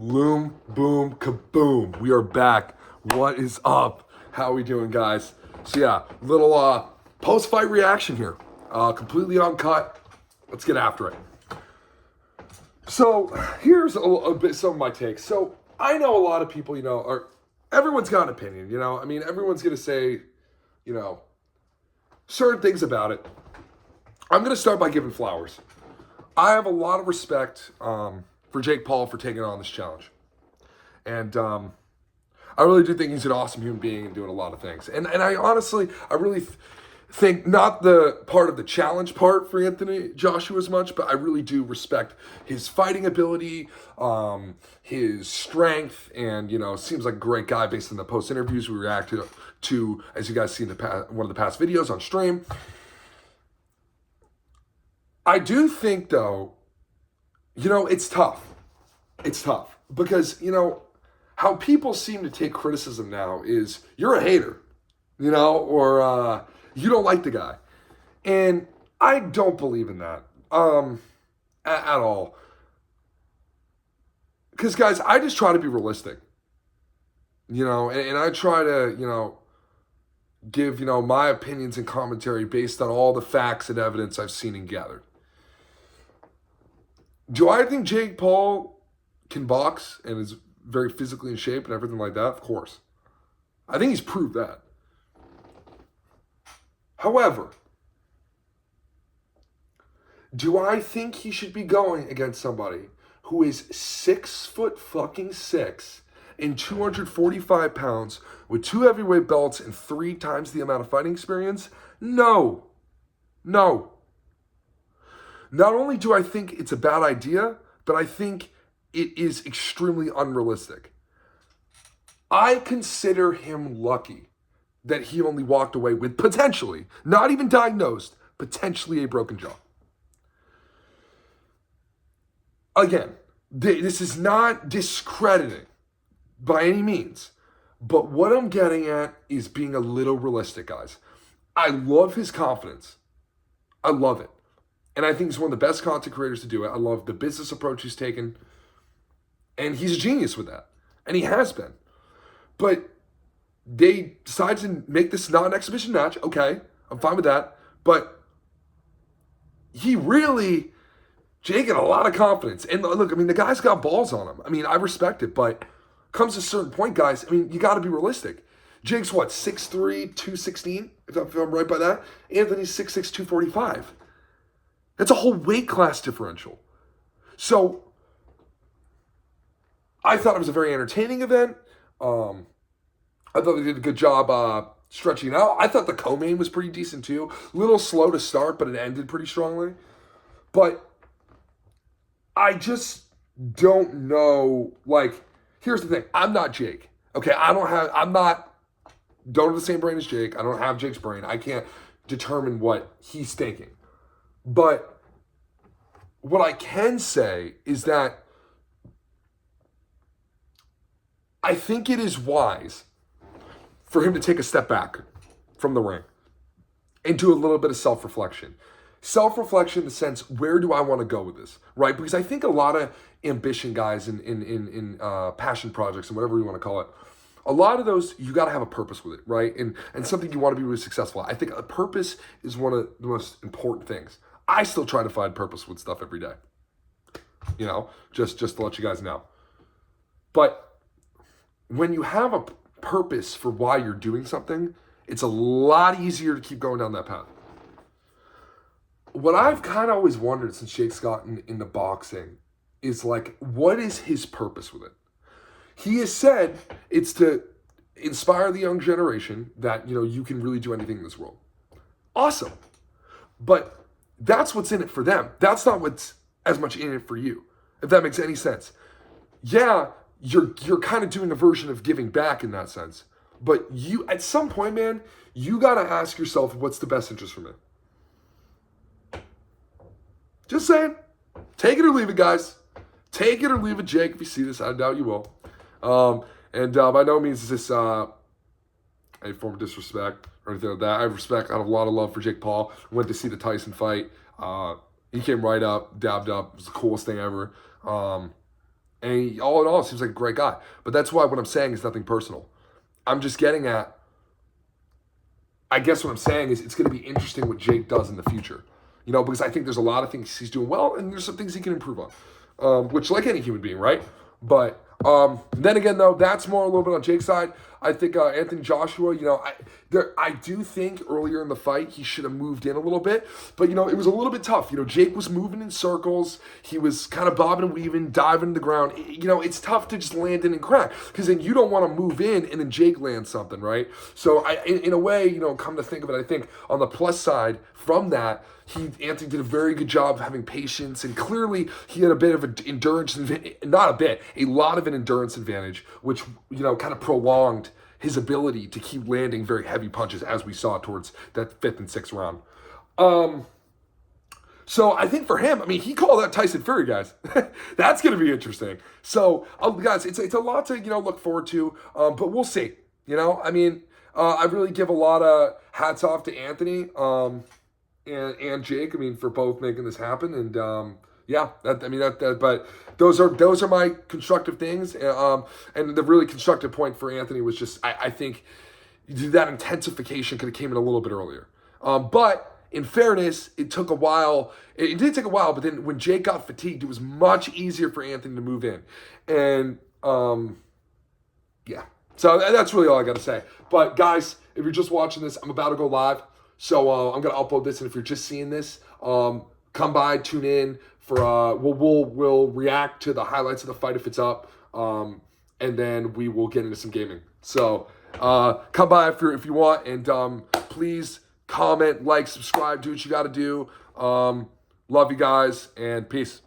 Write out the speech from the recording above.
Loom, boom, kaboom. We are back. What is up? How are we doing, guys? So yeah, little post-fight reaction here. Completely uncut. Let's get after it. So here's a bit some of my takes. So I know a lot of people, everyone's got an opinion, I mean, everyone's gonna say, certain things about it. I'm gonna start by giving flowers. I have a lot of respect for Jake Paul for taking on this challenge. And I really do think he's an awesome human being and doing a lot of things. And I honestly, I really think not the part of the challenge part for Anthony Joshua as much, but I really do respect his fighting ability, his strength, and, seems like a great guy based on the post interviews we reacted to, as you guys see in one of the past videos on stream. I do think, though, it's tough. It's tough because, how people seem to take criticism now is you're a hater, or you don't like the guy. And I don't believe in that at all. Because, guys, I just try to be realistic, and I try to, give, my opinions and commentary based on all the facts and evidence I've seen and gathered. Do I think Jake Paul can box and is very physically in shape and everything like that? Of course. I think he's proved that. However, do I think he should be going against somebody who is 6'6" and 245 pounds with 2 heavyweight belts and 3 times the amount of fighting experience? No. No. Not only do I think it's a bad idea, but I think it is extremely unrealistic. I consider him lucky that he only walked away with potentially, not even diagnosed, potentially a broken jaw. Again, this is not discrediting by any means, but what I'm getting at is being a little realistic, guys. I love his confidence. I love it. And I think he's one of the best content creators to do it. I love the business approach he's taken. And he's a genius with that. And he has been. But they decided to make this not an exhibition match. Okay, I'm fine with that. But Jake had a lot of confidence. And look, the guy's got balls on him. I respect it. But comes to a certain point, guys, you got to be realistic. Jake's what, 6'3", 216? If I'm right by that. Anthony's 6'6", 245. That's a whole weight class differential. So I thought it was a very entertaining event. I thought they did a good job stretching it out. I thought the co-main was pretty decent too. A little slow to start, but it ended pretty strongly. But I just don't know. Here's the thing. I'm not Jake. Okay, don't have the same brain as Jake. I don't have Jake's brain. I can't determine what he's thinking. But what I can say is that I think it is wise for him to take a step back from the ring and do a little bit of self-reflection. Self-reflection in the sense, where do I want to go with this, right? Because I think a lot of ambition guys in passion projects and whatever you want to call it, a lot of those, you got to have a purpose with it, right? And something you want to be really successful at. I think a purpose is one of the most important things. I still try to find purpose with stuff every day. Just to let you guys know. But when you have a purpose for why you're doing something, it's a lot easier to keep going down that path. What I've kind of always wondered since Jake's gotten into boxing is what is his purpose with it? He has said it's to inspire the young generation that, you can really do anything in this world. Awesome. But that's what's in it for them. That's not what's as much in it for you, if that makes any sense. Yeah, you're kind of doing a version of giving back in that sense. But you, at some point, man, you got to ask yourself, what's the best interest for me? Just saying. Take it or leave it, guys. Take it or leave it, Jake, if you see this. I doubt you will. And by no means is this a form of disrespect or anything like that. I have respect. I have a lot of love for Jake Paul. Went to see the Tyson fight. He came right up, dabbed up. It was the coolest thing ever. And all in all, seems like a great guy. But that's why what I'm saying is nothing personal. I'm just getting at, I guess what I'm saying is it's going to be interesting what Jake does in the future. Because I think there's a lot of things he's doing well, and there's some things he can improve on, which like any human being, right? But then again, though, that's more a little bit on Jake's side. I think Anthony Joshua, I do think earlier in the fight he should have moved in a little bit, but it was a little bit tough. Jake was moving in circles. He was kind of bobbing and weaving, diving to the ground. It's tough to just land in and crack because then you don't want to move in and then Jake lands something, right? So in a way, come to think of it, I think on the plus side from that, Anthony did a very good job of having patience, and clearly he had a bit of an endurance, not a bit, a lot of an endurance advantage, which, kind of prolonged his ability to keep landing very heavy punches as we saw towards that 5th and 6th round. So I think for him, he called out Tyson Fury, guys. That's going to be interesting. So, guys, it's a lot to, look forward to, but we'll see. I really give a lot of hats off to Anthony, and Jake, for both making this happen, and but those are my constructive things, and the really constructive point for Anthony was just I think that intensification could have came in a little bit earlier, but in fairness, it took a while. It did take a while, but then when Jake got fatigued, it was much easier for Anthony to move in, and so that's really all I got to say. But guys, if you're just watching this, I'm about to go live. So I'm gonna upload this, and if you're just seeing this, come by, tune in for we'll react to the highlights of the fight if it's up, and then we will get into some gaming. So come by if you want, and please comment, like, subscribe, do what you got to do. Love you guys, and peace.